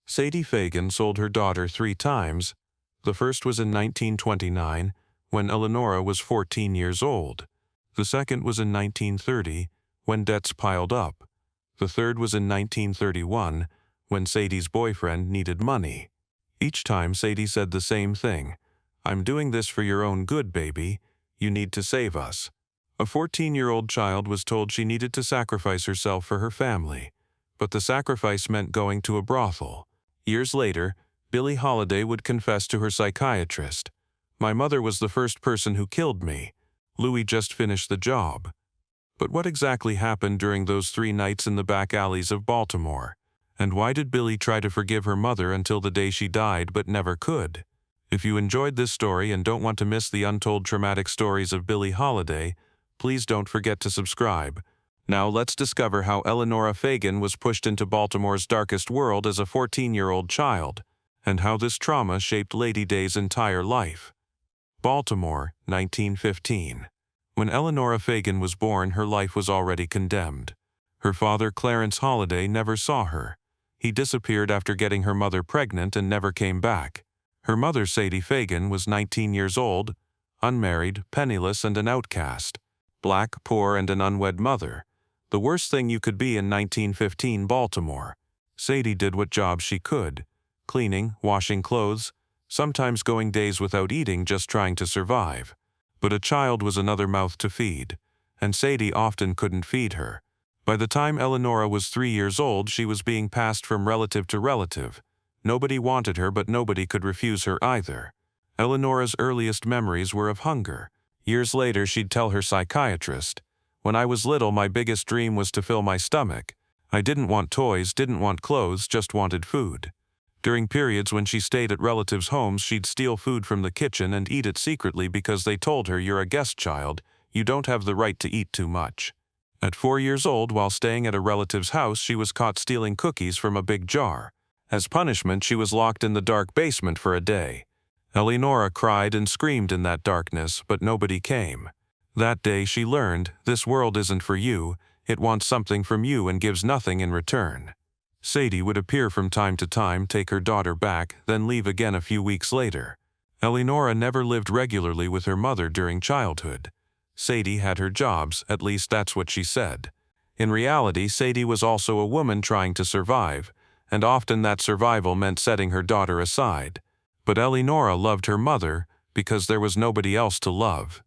Sadie Fagan sold her daughter 3 times. The first was in 1929, when Eleanora was 14 years old. The second was in 1930, when debts piled up. The third was in 1931, when Sadie's boyfriend needed money. Each time Sadie said the same thing: "I'm doing this for your own good, baby. You need to save us." A 14-year-old child was told she needed to sacrifice herself for her family, but the sacrifice meant going to a brothel. Years later, Billie Holiday would confess to her psychiatrist, "My mother was the first person who killed me. Louis just finished the job." But what exactly happened during those 3 nights in the back alleys of Baltimore? And why did Billie try to forgive her mother until the day she died but never could? If you enjoyed this story and don't want to miss the untold traumatic stories of Billie Holiday, please don't forget to subscribe. Now let's discover how Eleanora Fagan was pushed into Baltimore's darkest world as a 14-year-old child, and how this trauma shaped Lady Day's entire life. Baltimore, 1915. When Eleanora Fagan was born, her life was already condemned. Her father, Clarence Holiday, never saw her. He disappeared after getting her mother pregnant and never came back. Her mother, Sadie Fagan, was 19 years old, unmarried, penniless, and an outcast. Black, poor, and an unwed mother. The worst thing you could be in 1915 Baltimore. Sadie did what jobs she could: cleaning, washing clothes, sometimes going days without eating just trying to survive. But a child was another mouth to feed, and Sadie often couldn't feed her. By the time Eleanora was 3 years old, she was being passed from relative to relative. Nobody wanted her, but nobody could refuse her either. Eleanora's earliest memories were of hunger. Years later, she'd tell her psychiatrist, "When I was little, my biggest dream was to fill my stomach. I didn't want toys, didn't want clothes, just wanted food." During periods when she stayed at relatives' homes, she'd steal food from the kitchen and eat it secretly because they told her, "You're a guest child, you don't have the right to eat too much." At 4 years old, while staying at a relative's house, she was caught stealing cookies from a big jar. As punishment, she was locked in the dark basement for a day. Eleanora cried and screamed in that darkness, but nobody came. That day she learned, this world isn't for you, it wants something from you and gives nothing in return. Sadie would appear from time to time, take her daughter back, then leave again a few weeks later. Eleanora never lived regularly with her mother during childhood. Sadie had her jobs, at least that's what she said. In reality, Sadie was also a woman trying to survive, and often that survival meant setting her daughter aside. But Eleanora loved her mother because there was nobody else to love.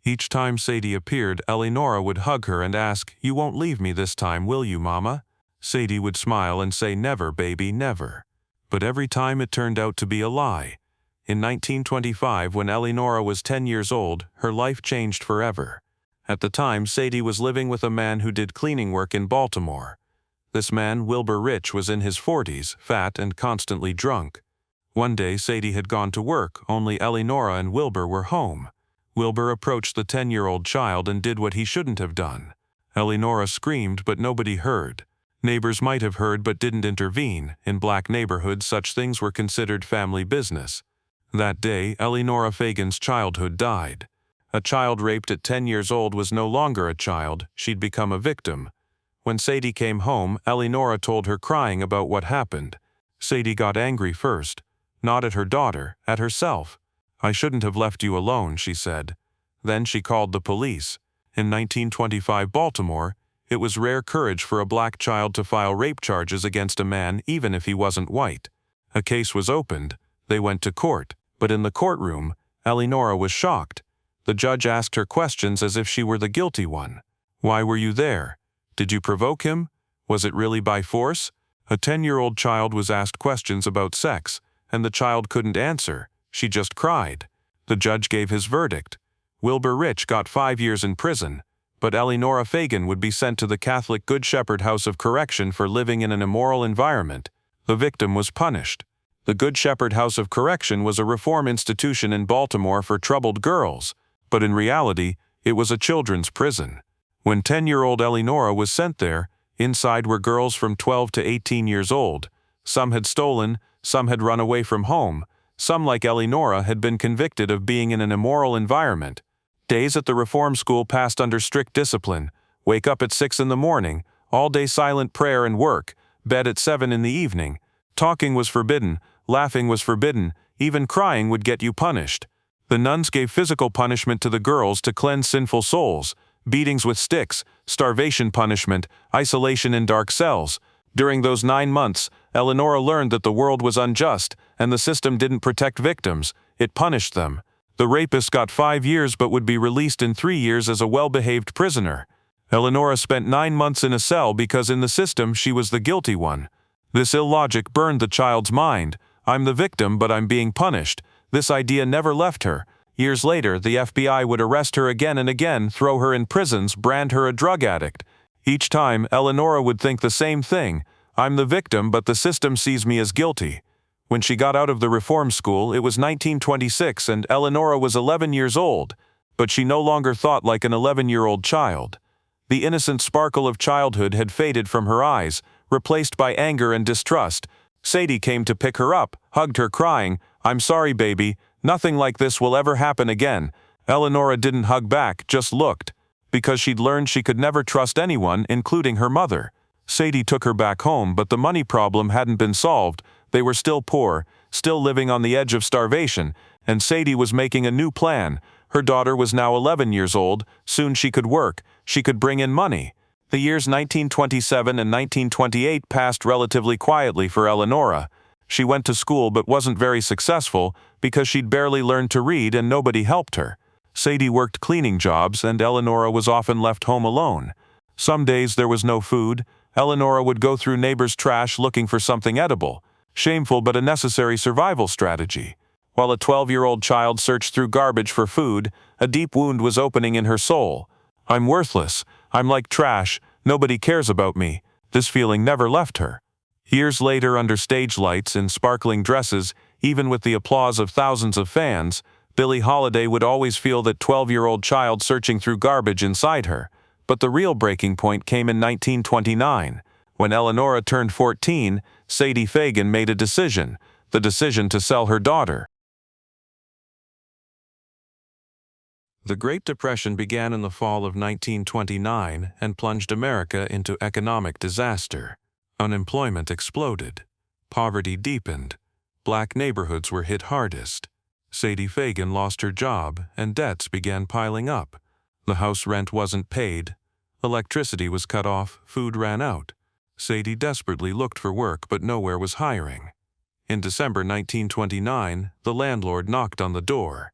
Each time Sadie appeared, Eleanora would hug her and ask, "You won't leave me this time, will you, Mama?" Sadie would smile and say, "Never, baby, never." But every time it turned out to be a lie. In 1925, when Eleanora was 10 years old, her life changed forever. At the time, Sadie was living with a man who did cleaning work in Baltimore. This man, Wilbur Rich, was in his 40s, fat and constantly drunk. One day, Sadie had gone to work, only Eleanora and Wilbur were home. Wilbur approached the 10-year-old child and did what he shouldn't have done. Eleanora screamed, but nobody heard. Neighbors might have heard but didn't intervene. In black neighborhoods, such things were considered family business. That day, Eleanora Fagan's childhood died. A child raped at 10 years old was no longer a child, she'd become a victim. When Sadie came home, Eleanora told her crying about what happened. Sadie got angry first. Not at her daughter, at herself. "I shouldn't have left you alone," she said. Then she called the police. In 1925 Baltimore, it was rare courage for a black child to file rape charges against a man even if he wasn't white. A case was opened. They went to court. But in the courtroom, Eleanora was shocked. The judge asked her questions as if she were the guilty one. "Why were you there? Did you provoke him? Was it really by force?" A 10-year-old child was asked questions about sex, and the child couldn't answer. She just cried. The judge gave his verdict. Wilbur Rich got 5 years in prison, but Eleanora Fagan would be sent to the Catholic Good Shepherd House of Correction for living in an immoral environment. The victim was punished. The Good Shepherd House of Correction was a reform institution in Baltimore for troubled girls, but in reality, it was a children's prison. When 10-year-old Eleanora was sent there, inside were girls from 12 to 18 years old. Some had stolen, some had run away from home, some, like Eleanora, had been convicted of being in an immoral environment. Days at the reform school passed under strict discipline: wake up at 6 in the morning, all-day silent prayer and work, bed at 7 in the evening. Talking was forbidden, laughing was forbidden, even crying would get you punished. The nuns gave physical punishment to the girls to cleanse sinful souls, beatings with sticks, starvation punishment, isolation in dark cells. During those 9 months, Eleanora learned that the world was unjust, and the system didn't protect victims, it punished them. The rapist got 5 years but would be released in 3 years as a well-behaved prisoner. Eleanora spent 9 months in a cell because in the system she was the guilty one. This illogic burned the child's mind. I'm the victim, but I'm being punished. This idea never left her. Years later, the FBI would arrest her again and again, throw her in prisons, brand her a drug addict. Each time, Eleanora would think the same thing. I'm the victim, but the system sees me as guilty. When she got out of the reform school, it was 1926 and Eleanora was 11 years old, but she no longer thought like an 11-year-old child. The innocent sparkle of childhood had faded from her eyes, replaced by anger and distrust. Sadie came to pick her up, hugged her crying, "I'm sorry, baby. Nothing like this will ever happen again." Eleanora didn't hug back, just looked, because she'd learned she could never trust anyone, including her mother. Sadie took her back home, but the money problem hadn't been solved. They were still poor, still living on the edge of starvation, and Sadie was making a new plan. Her daughter was now 11 years old, soon she could work, she could bring in money. The years 1927 and 1928 passed relatively quietly for Eleanora. She went to school but wasn't very successful because she'd barely learned to read and nobody helped her. Sadie worked cleaning jobs and Eleanora was often left home alone. Some days there was no food. Eleanora would go through neighbors' trash looking for something edible. Shameful but a necessary survival strategy. While a 12-year-old child searched through garbage for food, a deep wound was opening in her soul. I'm worthless. I'm like trash. Nobody cares about me. This feeling never left her. Years later, under stage lights, in sparkling dresses, even with the applause of thousands of fans, Billie Holiday would always feel that 12-year-old child searching through garbage inside her. But the real breaking point came in 1929. When Eleanora turned 14, Sadie Fagan made a decision, the decision to sell her daughter. The Great Depression began in the fall of 1929 and plunged America into economic disaster. Unemployment exploded. Poverty deepened. Black neighborhoods were hit hardest. Sadie Fagan lost her job and debts began piling up. The house rent wasn't paid. Electricity was cut off, food ran out. Sadie desperately looked for work but nowhere was hiring. In December 1929, the landlord knocked on the door.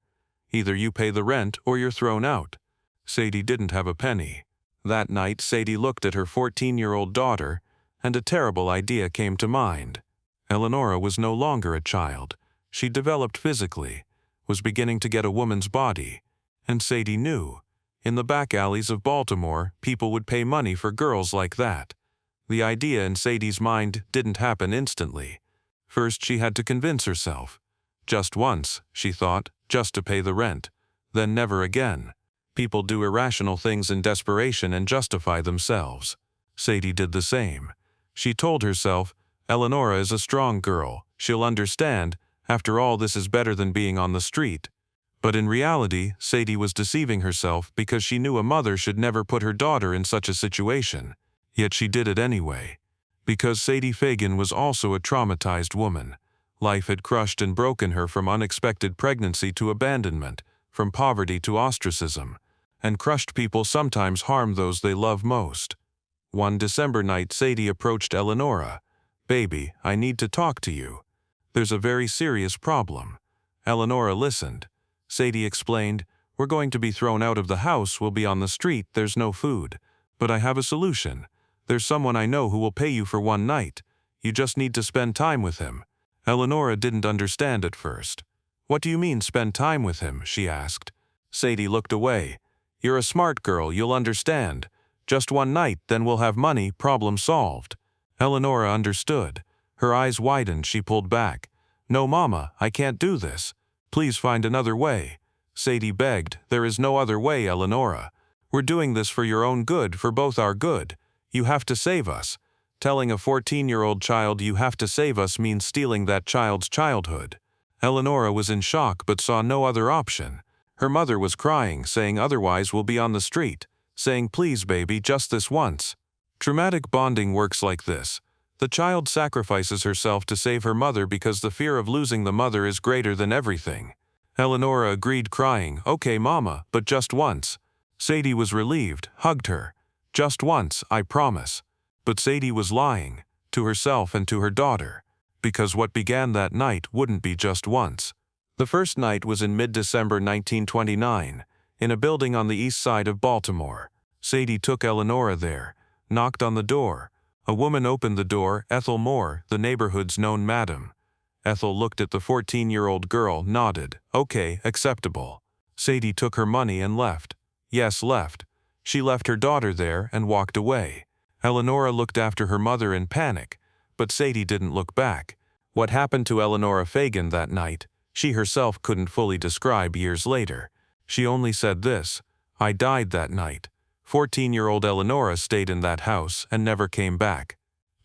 Either you pay the rent or you're thrown out. Sadie didn't have a penny. That night, Sadie looked at her 14-year-old daughter, and a terrible idea came to mind. Eleanora was no longer a child. She developed physically, was beginning to get a woman's body, and Sadie knew. In the back alleys of Baltimore, people would pay money for girls like that. The idea in Sadie's mind didn't happen instantly. First, she had to convince herself. Just once, she thought, just to pay the rent. Then never again. People do irrational things in desperation and justify themselves. Sadie did the same. She told herself, Eleanora is a strong girl. She'll understand. After all, this is better than being on the street. But in reality, Sadie was deceiving herself because she knew a mother should never put her daughter in such a situation. Yet she did it anyway. Because Sadie Fagan was also a traumatized woman. Life had crushed and broken her from unexpected pregnancy to abandonment, from poverty to ostracism. And crushed people sometimes harm those they love most. One December night, Sadie approached Eleanora. "Baby, I need to talk to you. There's a very serious problem." Eleanora listened. Sadie explained, "We're going to be thrown out of the house, we'll be on the street, there's no food. But I have a solution. There's someone I know who will pay you for one night. You just need to spend time with him." Eleanora didn't understand at first. "What do you mean, spend time with him?" she asked. Sadie looked away. "You're a smart girl, you'll understand. Just one night, then we'll have money, problem solved." Eleanora understood. Her eyes widened, she pulled back. "No, Mama, I can't do this. Please find another way." Sadie begged, "There is no other way, Eleanora. We're doing this for your own good, for both our good. You have to save us." Telling a 14-year-old child you have to save us means stealing that child's childhood. Eleanora was in shock but saw no other option. Her mother was crying, saying otherwise we'll be on the street, saying please baby, just this once. Traumatic bonding works like this. The child sacrifices herself to save her mother because the fear of losing the mother is greater than everything. Eleanora agreed, crying, "Okay, Mama, but just once." Sadie was relieved, hugged her. "Just once, I promise." But Sadie was lying, to herself and to her daughter, because what began that night wouldn't be just once. The first night was in mid-December 1929, in a building on the east side of Baltimore. Sadie took Eleanora there, knocked on the door. A woman opened the door, Ethel Moore, the neighborhood's known madam. Ethel looked at the 14-year-old girl, nodded. "Okay, acceptable." Sadie took her money and left. Yes, left. She left her daughter there and walked away. Eleanora looked after her mother in panic, but Sadie didn't look back. What happened to Eleanora Fagan that night, she herself couldn't fully describe years later. She only said this: "I died that night." 14-year-old Eleanora stayed in that house and never came back.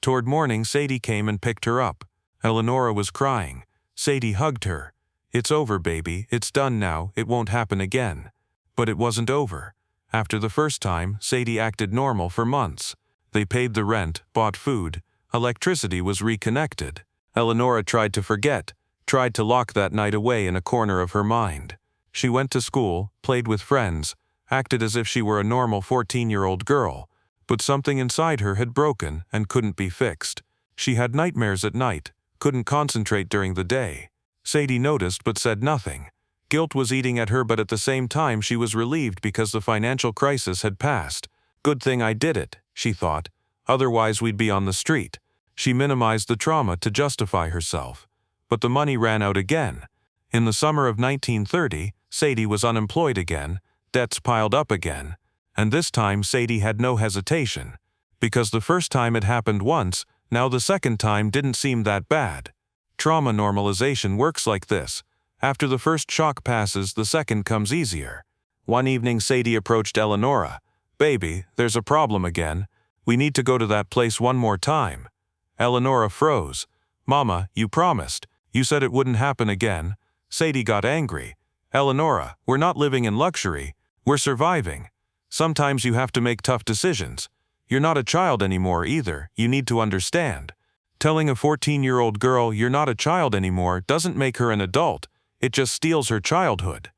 Toward morning, Sadie came and picked her up. Eleanora was crying. Sadie hugged her. "It's over, baby. It's done now. It won't happen again." But it wasn't over. After the first time, Sadie acted normal for months. They paid the rent, bought food. Electricity was reconnected. Eleanora tried to forget, tried to lock that night away in a corner of her mind. She went to school, played with friends, acted as if she were a normal 14-year-old girl, but something inside her had broken and couldn't be fixed. She had nightmares at night, couldn't concentrate during the day. Sadie noticed but said nothing. Guilt was eating at her, but at the same time she was relieved because the financial crisis had passed. "Good thing I did it," she thought. "Otherwise we'd be on the street." She minimized the trauma to justify herself. But the money ran out again. In the summer of 1930, Sadie was unemployed again. Debts piled up again. And this time Sadie had no hesitation. Because the first time it happened once, now the second time didn't seem that bad. Trauma normalization works like this. After the first shock passes, the second comes easier. One evening Sadie approached Eleanora. "Baby, there's a problem again. We need to go to that place one more time." Eleanora froze. "Mama, you promised. You said it wouldn't happen again." Sadie got angry. "Eleanora, we're not living in luxury. We're surviving. Sometimes you have to make tough decisions. You're not a child anymore either, you need to understand." Telling a 14-year-old girl you're not a child anymore doesn't make her an adult, it just steals her childhood.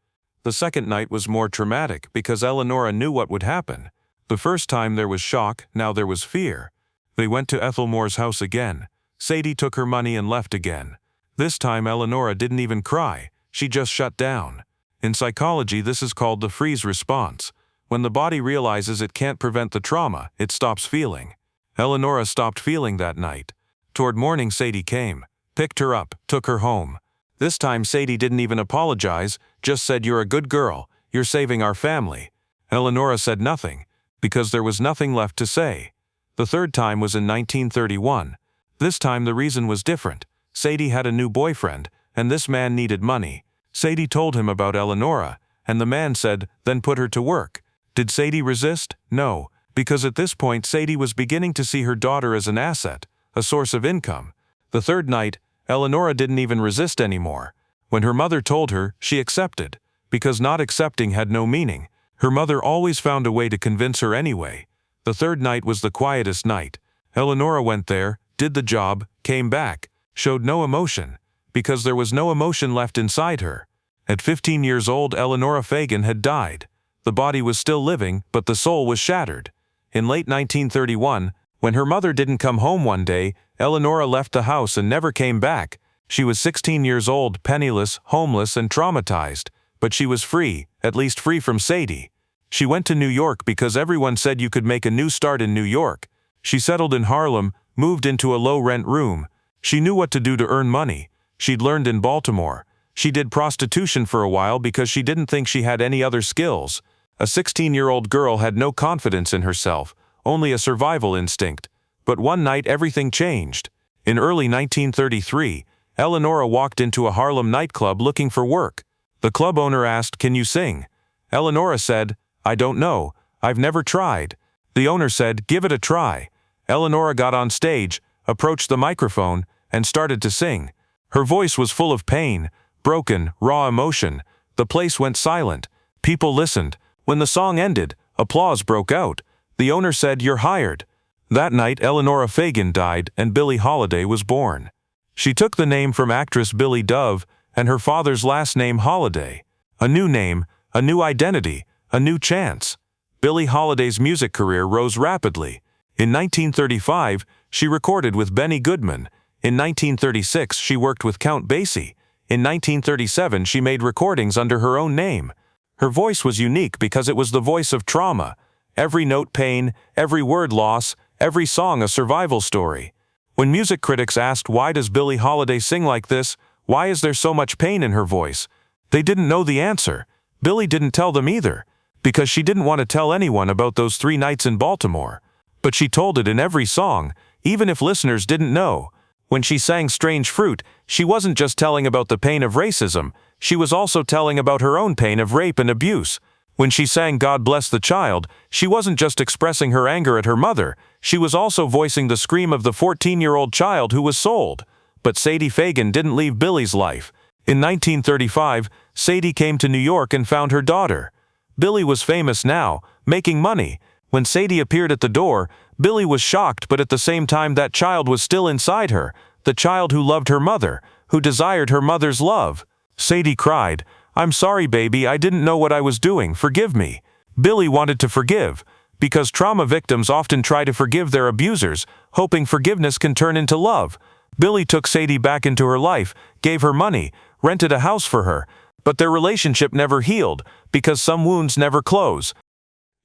The second night was more traumatic because Eleanora knew what would happen. The first time there was shock, now there was fear. They went to Ethel Moore's house again. Sadie took her money and left again. This time Eleanora didn't even cry, she just shut down. In psychology, this is called the freeze response. When the body realizes it can't prevent the trauma, it stops feeling. Eleanora stopped feeling that night. Toward morning Sadie came, picked her up, took her home. This time Sadie didn't even apologize, just said, "You're a good girl, you're saving our family." Eleanora said nothing, because there was nothing left to say. The third time was in 1931. This time the reason was different. Sadie had a new boyfriend, and this man needed money. Sadie told him about Eleanora, and the man said, "Then put her to work." Did Sadie resist? No, because at this point Sadie was beginning to see her daughter as an asset, a source of income. The third night, Eleanora didn't even resist anymore. When her mother told her, she accepted, because not accepting had no meaning. Her mother always found a way to convince her anyway. The third night was the quietest night. Eleanora went there, did the job, came back, showed no emotion, because there was no emotion left inside her. At 15 years old, Eleanora Fagan had died. The body was still living, but the soul was shattered. In late 1931, when her mother didn't come home one day, Eleanora left the house and never came back. She was 16 years old, penniless, homeless, and traumatized, but she was free, at least free from Sadie. She went to New York because everyone said you could make a new start in New York. She settled in Harlem, moved into a low-rent room. She knew what to do to earn money. She'd learned in Baltimore. She did prostitution for a while because she didn't think she had any other skills. A 16-year-old girl had no confidence in herself, only a survival instinct. But one night everything changed. In early 1933, Eleanora walked into a Harlem nightclub looking for work. The club owner asked, "Can you sing?" Eleanora said, "I don't know. I've never tried." The owner said, "Give it a try." Eleanora got on stage, approached the microphone, and started to sing. Her voice was full of pain, broken, raw emotion. The place went silent. People listened. When the song ended, applause broke out. The owner said, "You're hired." That night, Eleanora Fagan died and Billie Holiday was born. She took the name from actress Billie Dove and her father's last name Holiday. A new name, a new identity, a new chance. Billie Holiday's music career rose rapidly. In 1935, she recorded with Benny Goodman. In 1936, she worked with Count Basie. In 1937, she made recordings under her own name. Her voice was unique because it was the voice of trauma. Every note pain, every word loss, every song a survival story. When music critics asked why does Billie Holiday sing like this, why is there so much pain in her voice, they didn't know the answer. Billie didn't tell them either, because she didn't want to tell anyone about those 3 nights in Baltimore. But she told it in every song, even if listeners didn't know. When she sang Strange Fruit, she wasn't just telling about the pain of racism, she was also telling about her own pain of rape and abuse. When she sang God Bless the Child, she wasn't just expressing her anger at her mother, she was also voicing the scream of the 14-year-old child who was sold. But Sadie Fagan didn't leave Billie's life. In 1935, Sadie came to New York and found her daughter. Billie was famous now, making money. When Sadie appeared at the door, Billie was shocked, but at the same time that child was still inside her, the child who loved her mother, who desired her mother's love. Sadie cried, "I'm sorry, baby, I didn't know what I was doing, forgive me." Billie wanted to forgive, because trauma victims often try to forgive their abusers, hoping forgiveness can turn into love. Billie took Sadie back into her life, gave her money, rented a house for her, but their relationship never healed, because some wounds never close.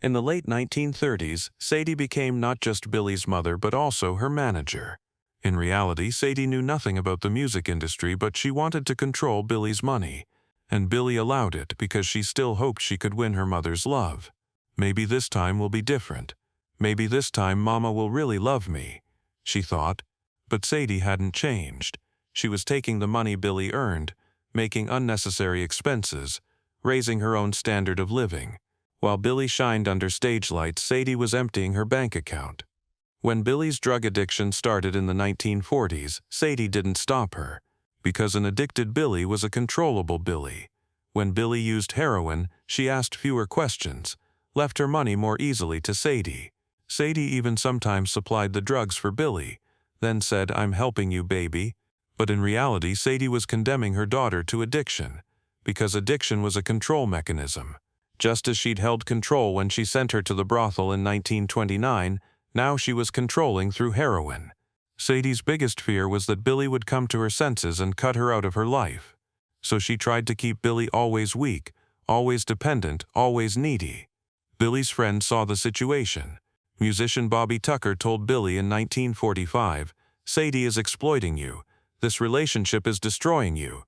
In the late 1930s, Sadie became not just Billie's mother but also her manager. In reality, Sadie knew nothing about the music industry, but she wanted to control Billie's money. And Billie allowed it because she still hoped she could win her mother's love. Maybe this time will be different. Maybe this time Mama will really love me, she thought. But Sadie hadn't changed. She was taking the money Billie earned, making unnecessary expenses, raising her own standard of living. While Billie shined under stage lights, Sadie was emptying her bank account. When Billie's drug addiction started in the 1940s, Sadie didn't stop her, because an addicted Billie was a controllable Billie. When Billie used heroin, she asked fewer questions, left her money more easily to Sadie. Sadie even sometimes supplied the drugs for Billie, then said, "I'm helping you, baby." But in reality, Sadie was condemning her daughter to addiction, because addiction was a control mechanism. Just as she'd held control when she sent her to the brothel in 1929, now she was controlling through heroin. Sadie's biggest fear was that Billie would come to her senses and cut her out of her life. So she tried to keep Billie always weak, always dependent, always needy. Billie's friend saw the situation. Musician Bobby Tucker told Billie in 1945, "Sadie is exploiting you. This relationship is destroying you."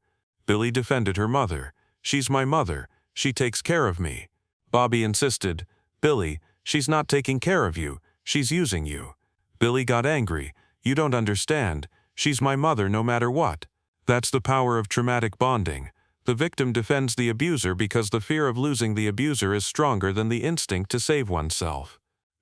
Billie defended her mother. "She's my mother. She takes care of me." Bobby insisted, "Billie, she's not taking care of you. She's using you." Billie got angry. "You don't understand. She's my mother no matter what." That's the power of traumatic bonding. The victim defends the abuser because the fear of losing the abuser is stronger than the instinct to save oneself.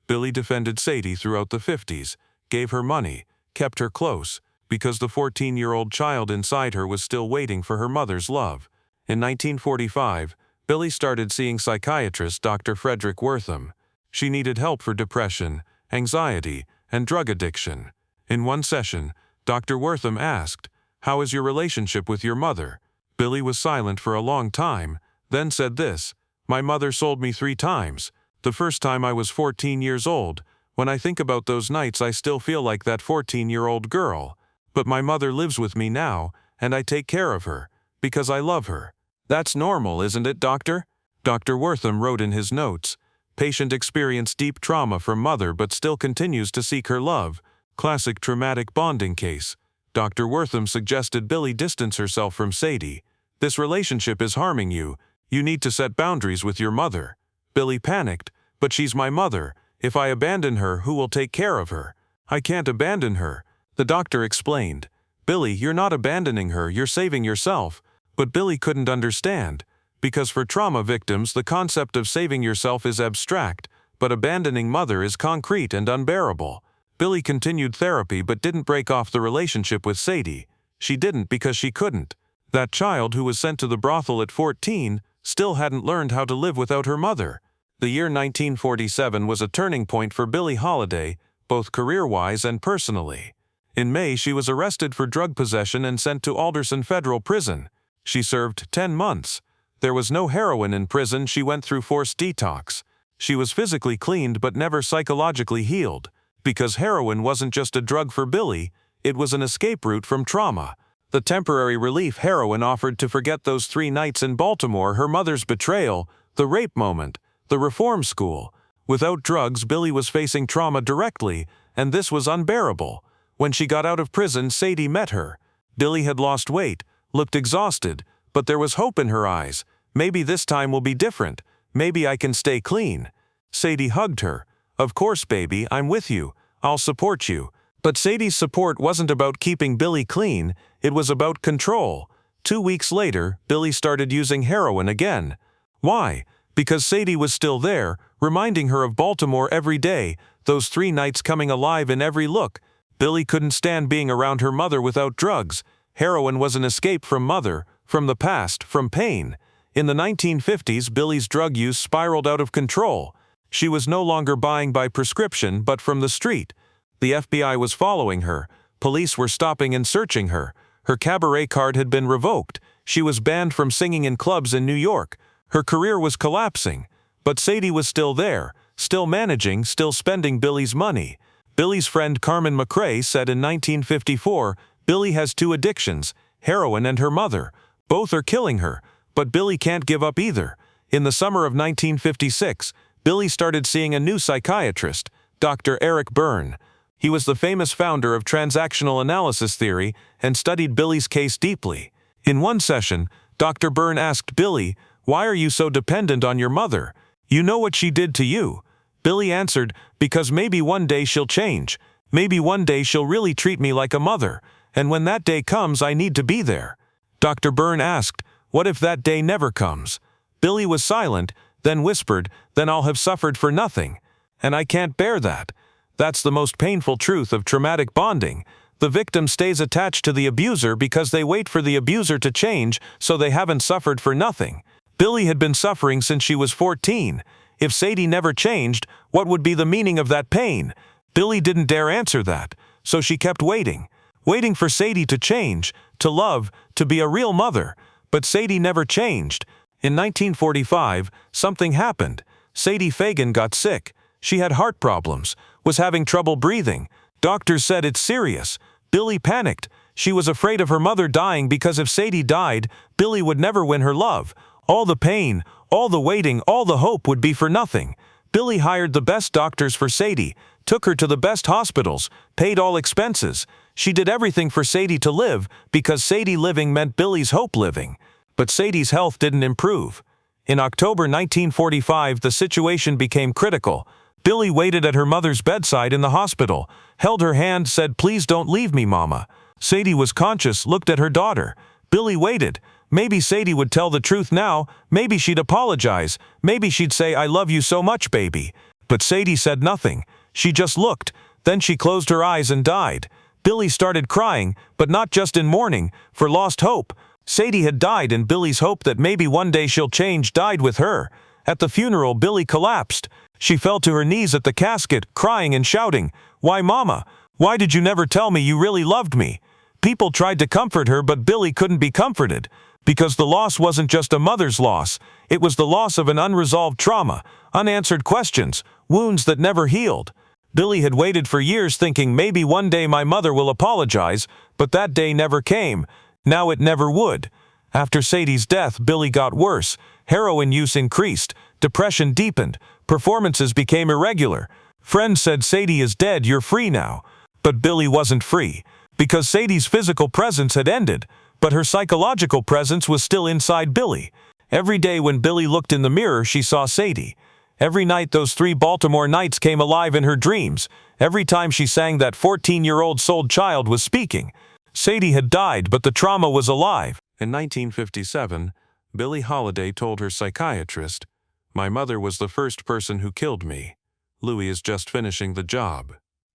Billie defended Sadie throughout the 50s, gave her money, kept her close, because the 14-year-old child inside her was still waiting for her mother's love. In 1945, Billie started seeing psychiatrist Dr. Frederick Wortham. She needed help for depression, anxiety, and drug addiction. In one session, Dr. Wortham asked, "How is your relationship with your mother?" Billie was silent for a long time, then said this, "My mother sold me 3 times. The first time I was 14 years old. When I think about those nights I still feel like that 14-year-old girl. But my mother lives with me now, and I take care of her, because I love her." "That's normal, isn't it, doctor?" Dr. Wortham wrote in his notes. Patient experienced deep trauma from mother but still continues to seek her love. Classic traumatic bonding case. Dr. Wortham suggested Billie distance herself from Sadie. "This relationship is harming you. You need to set boundaries with your mother." Billie panicked, "But she's my mother. If I abandon her, who will take care of her?" "I can't abandon her." The doctor explained. "Billie, you're not abandoning her, you're saving yourself." But Billie couldn't understand, because for trauma victims the concept of saving yourself is abstract, but abandoning mother is concrete and unbearable. Billie continued therapy but didn't break off the relationship with Sadie. She didn't because she couldn't. That child who was sent to the brothel at 14 still hadn't learned how to live without her mother. The year 1947 was a turning point for Billie Holiday, both career-wise and personally. In May, she was arrested for drug possession and sent to Alderson Federal Prison. She served 10 months. There was no heroin in prison. She went through forced detox. She was physically cleaned but never psychologically healed. Because heroin wasn't just a drug for Billie, it was an escape route from trauma. The temporary relief heroin offered to forget those 3 nights in Baltimore, her mother's betrayal, the rape moment, the reform school. Without drugs, Billie was facing trauma directly, and this was unbearable. When she got out of prison, Sadie met her. Billie had lost weight, looked exhausted, but there was hope in her eyes. Maybe this time will be different. Maybe I can stay clean. Sadie hugged her. Of course, baby, I'm with you. I'll support you. But Sadie's support wasn't about keeping Billie clean, it was about control. 2 weeks later, Billie started using heroin again. Why? Because Sadie was still there, reminding her of Baltimore every day, those 3 nights coming alive in every look. Billie couldn't stand being around her mother without drugs. Heroin was an escape from mother, from the past, from pain. In the 1950s, Billie's drug use spiraled out of control. She was no longer buying by prescription, but from the street. The FBI was following her. Police were stopping and searching her. Her cabaret card had been revoked. She was banned from singing in clubs in New York. Her career was collapsing. But Sadie was still there, still managing, still spending Billie's money. Billie's friend Carmen McRae said in 1954, Billie has 2 addictions, heroin and her mother. Both are killing her, but Billie can't give up either. In the summer of 1956, Billie started seeing a new psychiatrist, Dr. Eric Byrne. He was the famous founder of transactional analysis theory and studied Billie's case deeply. In one session, Dr. Byrne asked Billie, "Why are you so dependent on your mother? You know what she did to you." Billie answered, "Because maybe one day she'll change. Maybe one day she'll really treat me like a mother, and when that day comes, I need to be there." Dr. Byrne asked, "What if that day never comes?" Billie was silent, then whispered, "Then I'll have suffered for nothing. And I can't bear that." That's the most painful truth of traumatic bonding. The victim stays attached to the abuser because they wait for the abuser to change, so they haven't suffered for nothing. Billie had been suffering since she was 14. If Sadie never changed, what would be the meaning of that pain? Billie didn't dare answer that, so she kept waiting. Waiting for Sadie to change, to love, to be a real mother. But Sadie never changed. In 1945, something happened. Sadie Fagan got sick. She had heart problems, was having trouble breathing. Doctors said it's serious. Billie panicked. She was afraid of her mother dying because if Sadie died, Billie would never win her love. All the pain, all the waiting, all the hope would be for nothing. Billie hired the best doctors for Sadie, took her to the best hospitals, paid all expenses. She did everything for Sadie to live because Sadie living meant Billie's hope living. But Sadie's health didn't improve. In October 1945, the situation became critical. Billie waited at her mother's bedside in the hospital, held her hand, said, "Please don't leave me, Mama." Sadie was conscious, looked at her daughter. Billie waited. Maybe Sadie would tell the truth now. Maybe she'd apologize. Maybe she'd say, "I love you so much, baby." But Sadie said nothing. She just looked. Then she closed her eyes and died. Billie started crying, but not just in mourning, for lost hope. Sadie had died, and Billie's hope that maybe one day she'll change died with her. At the funeral, Billie collapsed. She fell to her knees at the casket, crying and shouting, "Why, Mama? Why did you never tell me you really loved me?" People tried to comfort her, but Billie couldn't be comforted. Because the loss wasn't just a mother's loss. It was the loss of an unresolved trauma, unanswered questions, wounds that never healed. Billie had waited for years thinking maybe one day my mother will apologize, but that day never came. Now it never would. After Sadie's death, Billie got worse. Heroin use increased. Depression deepened. Performances became irregular. Friends said, "Sadie is dead, you're free now." But Billie wasn't free. Because Sadie's physical presence had ended, but her psychological presence was still inside Billie. Every day when Billie looked in the mirror, she saw Sadie. Every night those 3 Baltimore nights came alive in her dreams. Every time she sang, that 14-year-old souled child was speaking. Sadie had died, but the trauma was alive. In 1957, Billie Holiday told her psychiatrist, "My mother was the first person who killed me. Louis is just finishing the job."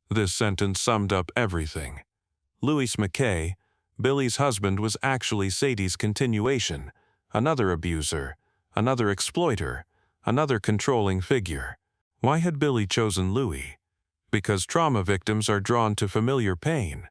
This sentence summed up everything. Louis McKay, Billie's husband, was actually Sadie's continuation, another abuser, another exploiter, another controlling figure. Why had Billie chosen Louis? because trauma victims are drawn to familiar pain.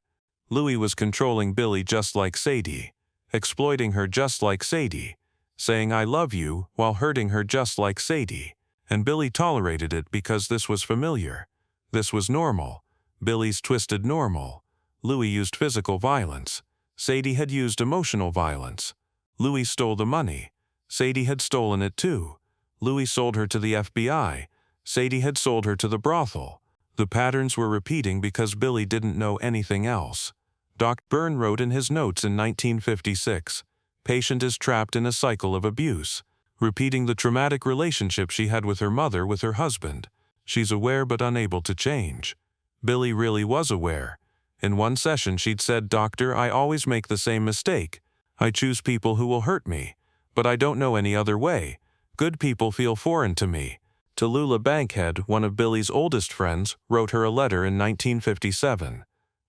Louis was controlling Billie just like Sadie, exploiting her just like Sadie, saying I love you while hurting her just like Sadie. And Billie tolerated it because this was familiar. This was normal. Billie's twisted normal. Louis used physical violence. Sadie had used emotional violence. Louis stole the money. Sadie had stolen it too. Louis sold her to the FBI. Sadie had sold her to the brothel. The patterns were repeating because Billie didn't know anything else. Dr. Byrne wrote in his notes in 1956, "Patient is trapped in a cycle of abuse, repeating the traumatic relationship she had with her mother with her husband. She's aware but unable to change." Billie really was aware. In one session she'd said, "Doctor, I always make the same mistake. I choose people who will hurt me. But I don't know any other way. Good people feel foreign to me." Tallulah Bankhead, one of Billie's oldest friends, wrote her a letter in 1957.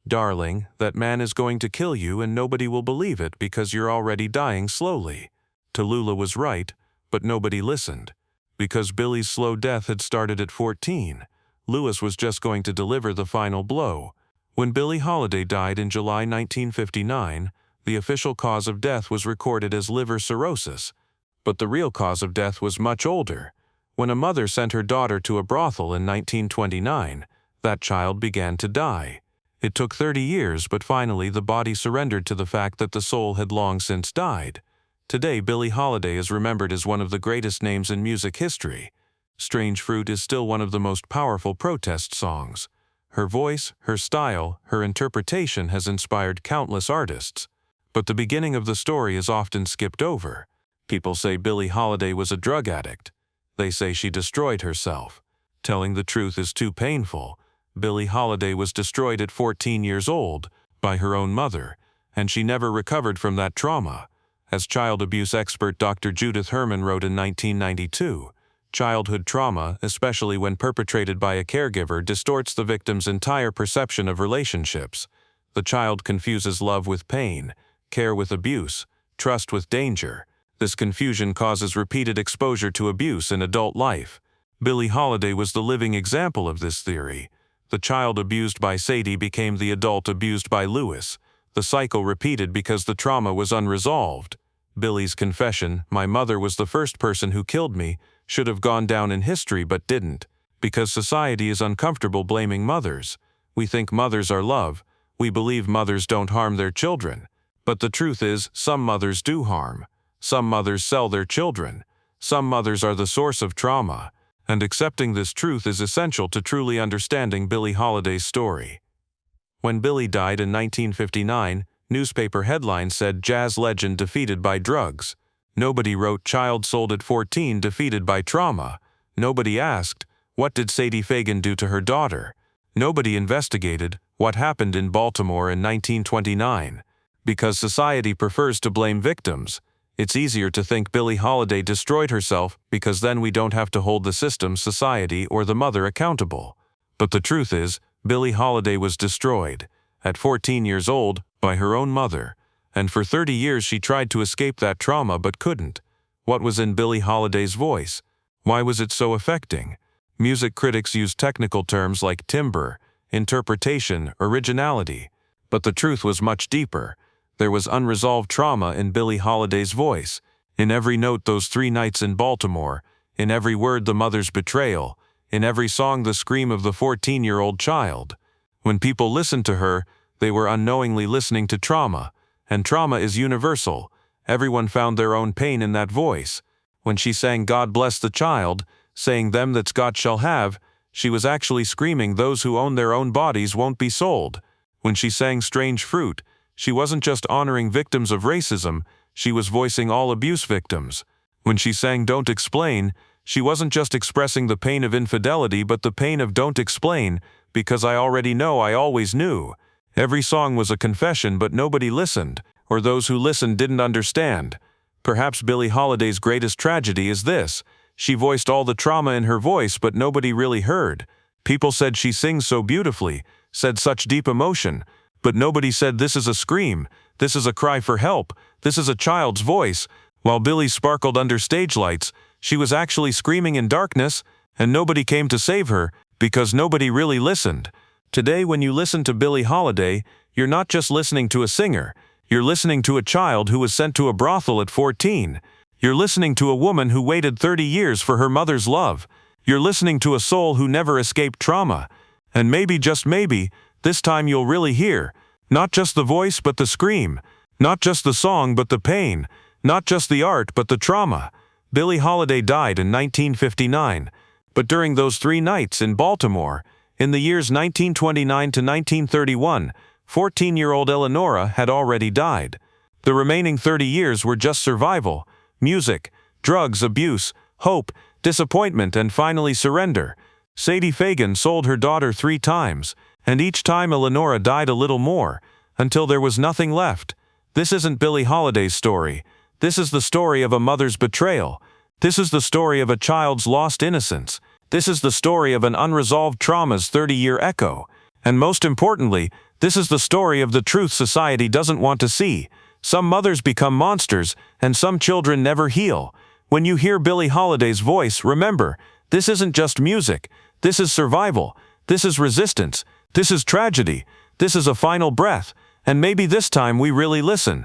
"Darling, that man is going to kill you and nobody will believe it because you're already dying slowly." Tallulah was right, but nobody listened. Because Billie's slow death had started at 14, Louis was just going to deliver the final blow. When Billie Holiday died in July 1959, the official cause of death was recorded as liver cirrhosis, but the real cause of death was much older. When a mother sent her daughter to a brothel in 1929, that child began to die. It took 30 years, but finally the body surrendered to the fact that the soul had long since died. Today, Billie Holiday is remembered as one of the greatest names in music history. Strange Fruit is still one of the most powerful protest songs. Her voice, her style, her interpretation has inspired countless artists. But the beginning of the story is often skipped over. People say Billie Holiday was a drug addict. They say she destroyed herself. Telling the truth is too painful. Billie Holiday was destroyed at 14 years old by her own mother, and she never recovered from that trauma. As child abuse expert Dr. Judith Herman wrote in 1992, childhood trauma, especially when perpetrated by a caregiver, distorts the victim's entire perception of relationships. The child confuses love with pain, care with abuse, trust with danger. This confusion causes repeated exposure to abuse in adult life. Billie Holiday was the living example of this theory. The child abused by Sadie became the adult abused by Louis. The cycle repeated because the trauma was unresolved. Billie's confession, "My mother was the first person who killed me," should have gone down in history but didn't, because society is uncomfortable blaming mothers. We think mothers are love. We believe mothers don't harm their children. But the truth is, some mothers do harm. Some mothers sell their children. Some mothers are the source of trauma. And accepting this truth is essential to truly understanding Billie Holiday's story. When Billie died in 1959, newspaper headlines said jazz legend defeated by drugs. Nobody wrote child sold at 14 defeated by trauma. Nobody asked, what did Sadie Fagan do to her daughter? Nobody investigated what happened in Baltimore in 1929. Because society prefers to blame victims. It's easier to think Billie Holiday destroyed herself because then we don't have to hold the system, society, or the mother accountable. But the truth is, Billie Holiday was destroyed, at 14 years old, by her own mother. And for 30 years she tried to escape that trauma but couldn't. What was in Billie Holiday's voice? Why was it so affecting? Music critics use technical terms like timbre, interpretation, originality. But the truth was much deeper. There was unresolved trauma in Billie Holiday's voice, in every note those 3 nights in Baltimore, in every word the mother's betrayal, in every song the scream of the 14-year-old child. When people listened to her, they were unknowingly listening to trauma, and trauma is universal. Everyone found their own pain in that voice. When she sang God Bless the Child, saying them that's got shall have, she was actually screaming those who own their own bodies won't be sold. When she sang Strange Fruit, she wasn't just honoring victims of racism, she was voicing all abuse victims. When she sang Don't Explain, she wasn't just expressing the pain of infidelity but the pain of don't explain, because I already know I always knew. Every song was a confession but nobody listened, or those who listened didn't understand. Perhaps Billie Holiday's greatest tragedy is this. She voiced all the trauma in her voice but nobody really heard. People said she sings so beautifully, said such deep emotion, but nobody said this is a scream, this is a cry for help, this is a child's voice. While Billie sparkled under stage lights, she was actually screaming in darkness, and nobody came to save her Because nobody really listened. Today, when you listen to Billie Holiday, you're not just listening to a singer. You're listening to a child who was sent to a brothel at 14. You're listening to a woman who waited 30 years for her mother's love. You're listening to a soul who never escaped trauma. And maybe, just maybe, this time you'll really hear. Not just the voice but the scream. Not just the song but the pain. Not just the art but the trauma. Billie Holiday died in 1959. But during those 3 nights in Baltimore, in the years 1929 to 1931, 14-year-old Eleanora had already died. The remaining 30 years were just survival, music, drugs, abuse, hope, disappointment, and finally surrender. Sadie Fagan sold her daughter 3 times, and each time Eleanora died a little more, until there was nothing left. This isn't Billie Holiday's story. This is the story of a mother's betrayal. This is the story of a child's lost innocence. This is the story of an unresolved trauma's 30-year echo. And most importantly, this is the story of the truth society doesn't want to see. Some mothers become monsters, and some children never heal. When you hear Billie Holiday's voice, remember, this isn't just music. This is survival. This is resistance. This is tragedy. This is a final breath. And maybe this time we really listen.